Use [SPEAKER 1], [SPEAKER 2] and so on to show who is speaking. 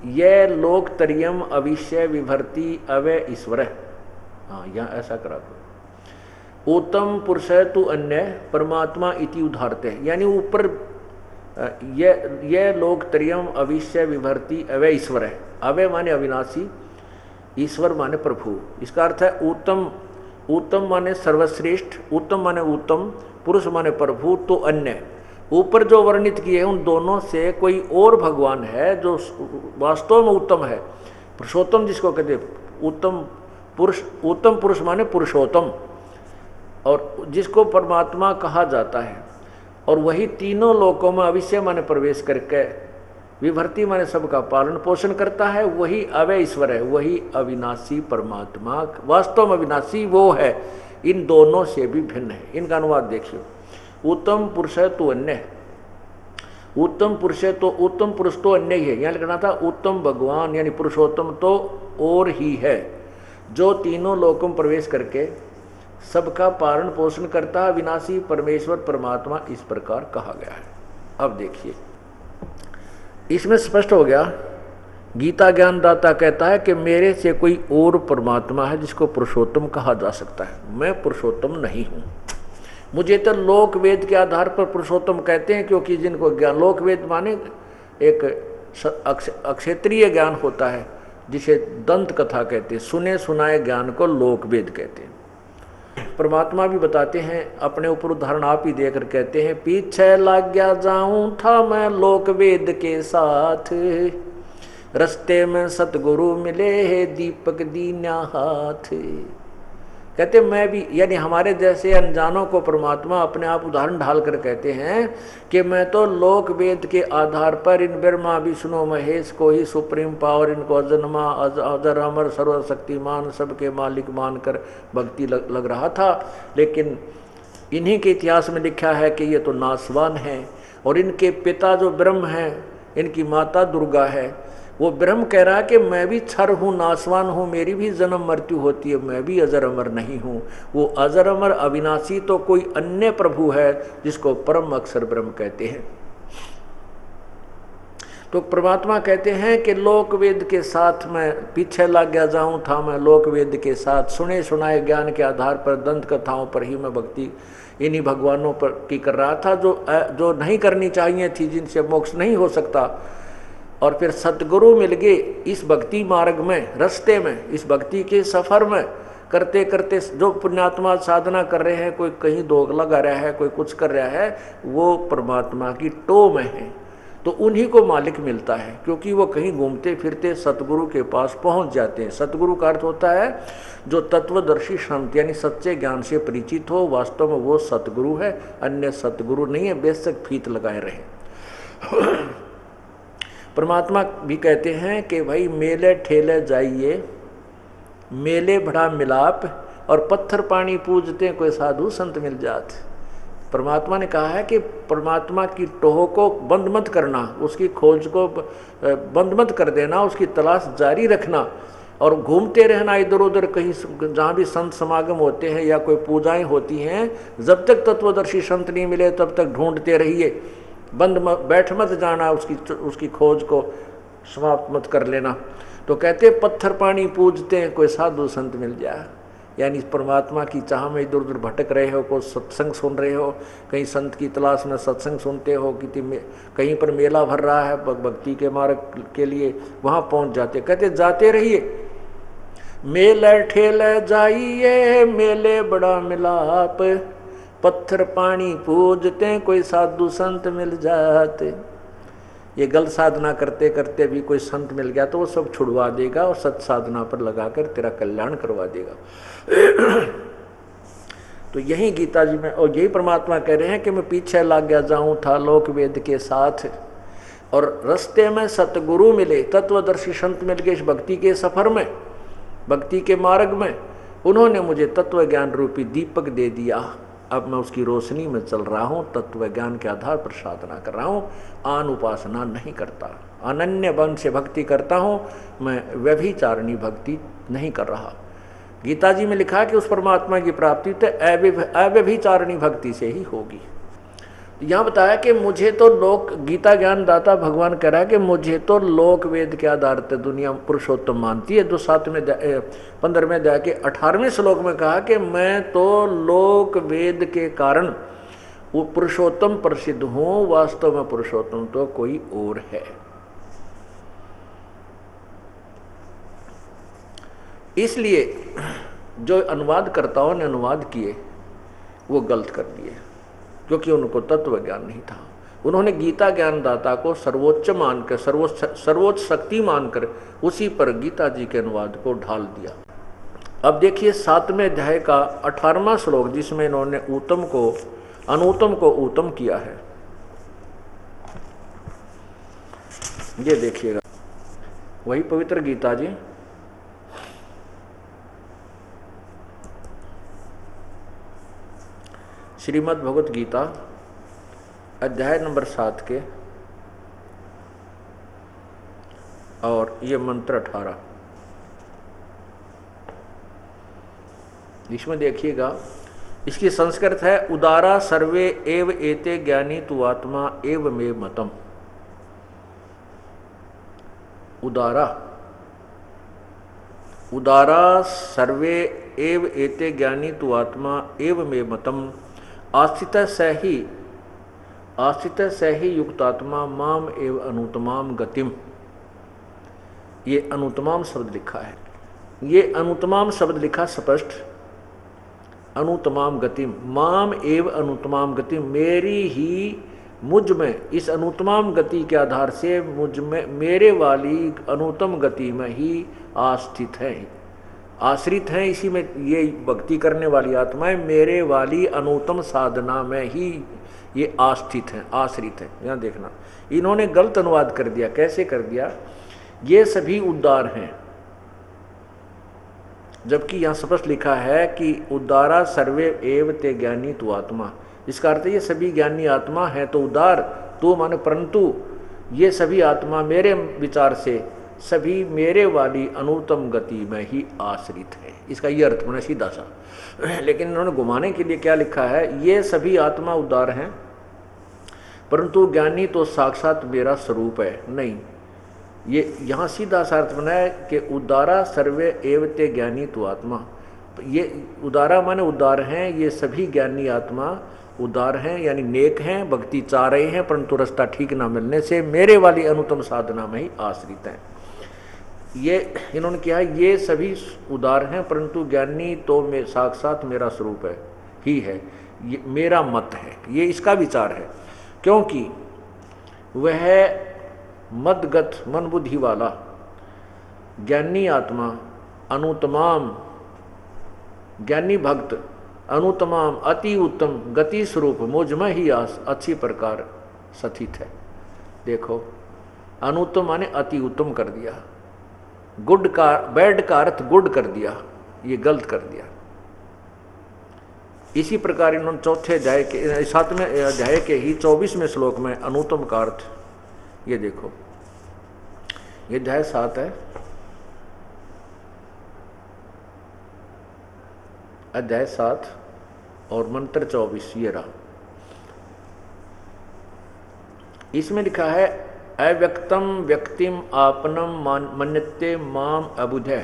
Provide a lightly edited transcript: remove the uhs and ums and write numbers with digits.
[SPEAKER 1] ये लोकतरियम अविश्य विभर्ति अवय ईश्वर। हाँ, यहाँ ऐसा करा दो। उत्तम पुरुष है तू अन्य परमात्मा इति उदाहरते, यानी ऊपर ये लोकतरियम अविश्य विभर्ति अवय ईश्वर है। अवय माने अविनाशी, ईश्वर माने प्रभु। इसका अर्थ है उत्तम, उत्तम माने सर्वश्रेष्ठ, उत्तम माने उत्तम, पुरुष माने प्रभु, तो अन्य। ऊपर जो वर्णित किए उन दोनों से कोई और भगवान है जो वास्तव में उत्तम है, पुरुषोत्तम जिसको कहते हैं। उत्तम पुरुष, उत्तम पुरुष माने पुरुषोत्तम, और जिसको परमात्मा कहा जाता है। और वही तीनों लोकों में अविश्य माने प्रवेश करके, विभर्ति माने सबका पालन पोषण करता है, वही अवय ईश्वर है, वही अविनाशी परमात्मा, वास्तव में अविनाशी वो है, इन दोनों से भी भिन्न है। इनका अनुवाद देखिए। उत्तम पुरुष है तो अन्य, उत्तम पुरुष है तो उत्तम पुरुष तो अन्य ही है। यहाँ लिखना था उत्तम भगवान यानी पुरुषोत्तम तो और ही है, जो तीनों लोकों में प्रवेश करके सबका पालन पोषण करता है, विनाशी परमेश्वर परमात्मा इस प्रकार कहा गया है। अब देखिए, इसमें स्पष्ट हो गया। गीता ज्ञानदाता कहता है कि मेरे से कोई और परमात्मा है जिसको पुरुषोत्तम कहा जा सकता है, मैं पुरुषोत्तम नहीं हूँ। मुझे तो लोक वेद के आधार पर पुरुषोत्तम कहते हैं, क्योंकि जिनको ज्ञान, लोक वेद माने एक अक्षेत्रीय ज्ञान होता है जिसे दंत कथा कहते हैं, सुने सुनाए ज्ञान को लोक वेद कहते हैं। परमात्मा भी बताते हैं, अपने ऊपर उदाहरण आप ही देकर कहते हैं, पीछे लग गया जाऊं था मैं लोक वेद के साथ, रस्ते में सतगुरु मिले है दीपक दीना हाथ। कहते मैं भी, यानी हमारे जैसे अनजानों को परमात्मा अपने आप उदाहरण ढाल कर कहते हैं कि मैं तो लोक वेद के आधार पर इन ब्रह्मा विष्णु महेश को ही सुप्रीम पावर, इनको अजन्मा अजर अमर सर्वशक्तिमान सबके मालिक मानकर भक्ति लग रहा था। लेकिन इन्हीं के इतिहास में लिखा है कि ये तो नासवान हैं, और इनके पिता जो ब्रह्म हैं, इनकी माता दुर्गा है, वो ब्रह्म कह रहा है कि मैं भी क्षर हूँ, नासवान हूँ, मेरी भी जन्म मृत्यु होती है, मैं भी अजर अमर नहीं हूँ। वो अजर अमर अविनाशी तो कोई अन्य प्रभु है जिसको परम अक्षर ब्रह्म कहते हैं। तो परमात्मा कहते हैं कि लोक वेद के साथ मैं पीछे लग गया जाऊँ था, मैं लोक वेद के साथ सुने सुनाए ज्ञान के आधार पर दंत कथाओं पर ही मैं भक्ति इन्हीं भगवानों पर की कर रहा था, जो नहीं करनी चाहिए थी, जिनसे मोक्ष नहीं हो सकता। और फिर सतगुरु मिल गए इस भक्ति मार्ग में, रास्ते में, इस भक्ति के सफ़र में करते करते जो पुण्यात्मा साधना कर रहे हैं, कोई कहीं दोग लगा रहा है, कोई कुछ कर रहा है, वो परमात्मा की टो में है, तो उन्हीं को मालिक मिलता है, क्योंकि वो कहीं घूमते फिरते सतगुरु के पास पहुंच जाते हैं। सतगुरु का अर्थ होता है जो तत्वदर्शी संत, यानी सच्चे ज्ञान से परिचित हो, वास्तव में वो सतगुरु है, अन्य सतगुरु नहीं है, बेशक फीत लगाए रहे। परमात्मा भी कहते हैं कि भाई मेले ठेले जाइए, मेले बड़ा मिलाप, और पत्थर पानी पूजते कोई साधु संत मिल जाते। परमात्मा ने कहा है कि परमात्मा की टोह को बंद मत करना, उसकी खोज को बंद मत कर देना, उसकी तलाश जारी रखना, और घूमते रहना इधर उधर कहीं जहाँ भी संत समागम होते हैं या कोई पूजाएं होती हैं, जब तक तत्वदर्शी संत नहीं मिले तब तक ढूंढते रहिए, बैठ मत जाना, उसकी खोज को समाप्त मत कर लेना। तो कहते पत्थर पानी पूजते हैं कोई साधु संत मिल जाए, यानी परमात्मा की चाह में इधर उधर भटक रहे हो, कोई सत्संग सुन रहे हो, कहीं संत की तलाश में सत्संग सुनते हो, कहीं पर मेला भर रहा है भक्ति के मार्ग के लिए, वहाँ पहुँच जाते। कहते जाते रहिए, मेले ठेले जाइए, मेले बड़ा मिलाप, पत्थर पानी पूजते कोई साधु संत मिल जाते। ये गलत साधना करते करते भी कोई संत मिल गया तो वो सब छुड़वा देगा और सत साधना पर लगाकर तेरा कल्याण करवा देगा। तो यही गीता जी में, और यही परमात्मा कह रहे हैं कि मैं पीछे लग गया जाऊं था लोक वेद के साथ, और रास्ते में सतगुरु मिले, तत्वदर्शी संत मिल गए इस भक्ति के सफर में, भक्ति के मार्ग में। उन्होंने मुझे तत्व ज्ञान रूपी दीपक दे दिया, अब मैं उसकी रोशनी में चल रहा हूँ, तत्व ज्ञान के आधार पर साधना कर रहा हूँ, आन उपासना नहीं करता, अनन्य बन से भक्ति करता हूँ, मैं व्यभिचारिणी भक्ति नहीं कर रहा। गीता जी में लिखा कि उस परमात्मा की प्राप्ति तो अव्यभिचारिणी भक्ति से ही होगी। यहाँ बताया कि मुझे तो लोक, गीता ज्ञान दाता भगवान कह रहा है कि मुझे तो लोक वेद के आधार पर दुनिया पुरुषोत्तम मानती है। जो 15वें अध्याय के 18वें श्लोक में कहा कि मैं तो लोक वेद के कारण वो पुरुषोत्तम प्रसिद्ध हूँ, वास्तव में पुरुषोत्तम तो कोई और है। इसलिए जो अनुवादकर्ताओं ने अनुवाद किए वो गलत कर दिए, क्योंकि उनको तत्व ज्ञान नहीं था। उन्होंने गीता ज्ञानदाता को सर्वोच्च मानकर, सर्वोच्च शक्ति मानकर उसी पर गीता जी के अनुवाद को ढाल दिया। अब देखिए 7वें अध्याय का 18वां श्लोक, जिसमें इन्होंने उत्तम को अनुत्तम को उत्तम किया है। ये देखिएगा, वही पवित्र गीता जी, श्रीमद् भगवत गीता अध्याय नंबर 7 के और ये मंत्र 18, इसमें देखिएगा, इसकी संस्कृत है उदारा सर्वे एव एते ज्ञानी तु आत्मा एव मे मतम। उदारा सर्वे एव एते ज्ञानी तु आत्मा एव मे मतम आस्थित स ही युक्तात्मा माम एव अनुत्तमाम गतिम। ये अनुत्तमाम शब्द लिखा है, ये अनुत्तमाम शब्द लिखा स्पष्ट, अनुत्तमाम गतिम, माम एव अनुत्तमाम गतिम, मेरी ही मुझ में, इस अनुत्तमाम गति के आधार से मुझ में, मेरे वाली अनुत्तम गति में ही आस्थित है, आश्रित हैं। इसी में ये भक्ति करने वाली आत्माएं मेरे वाली अनुत्तम साधना में ही ये आस्थित हैं, आश्रित हैं। यहाँ देखना, इन्होंने गलत अनुवाद कर दिया। कैसे कर दिया? ये सभी उद्धार हैं, जबकि यहाँ स्पष्ट लिखा है कि उद्धारा सर्वे एव ते ज्ञानी तु आत्मा। इसका अर्थ ये सभी ज्ञानी आत्मा है तो उदार, तो माने परंतु ये सभी आत्मा मेरे विचार से सभी मेरे वाली अनुत्तम गति में ही आश्रित है। इसका ये अर्थ होना सीधा सा, लेकिन इन्होंने घुमाने के लिए क्या लिखा है, ये सभी आत्मा उदार हैं परंतु ज्ञानी तो साक्षात मेरा स्वरूप है। नहीं, ये यहाँ सीधा सा अर्थ बनाया कि उदारा सर्वे एवते ज्ञानी तो आत्मा। ये उदारा माने उदार हैं, ये सभी ज्ञानी आत्मा उदार हैं, यानी नेक हैं, भक्ति चाह रहे हैं, परंतु रास्ता ठीक ना मिलने से मेरे वाली अनुत्तम साधना में ही आश्रित हैं। ये इन्होंने किया, ये सभी उदार हैं परंतु ज्ञानी तो में साक्षात मेरा स्वरूप है ही है, ये मेरा मत है, ये इसका विचार है। क्योंकि वह मदगत मन बुद्धि वाला ज्ञानी आत्मा अनुत्तमाम, ज्ञानी भक्त अनुत्तमाम अति उत्तम गति स्वरूप मुझ में ही अच्छी प्रकार स्थित है। देखो, अनुत्तम माने अति उत्तम कर दिया, गुड का, बैड का अर्थ गुड कर दिया, ये गलत कर दिया। इसी प्रकार इन्होंने 7वें अध्याय के ही 24वें श्लोक में अनुत्तम का अर्थ, ये देखो, ये अध्याय 7 है, अध्याय 7 और मंत्र 24 ये रहा। इसमें लिखा है अव्यक्तम व्यक्तिम आपनम मन्यते माम अबुधे।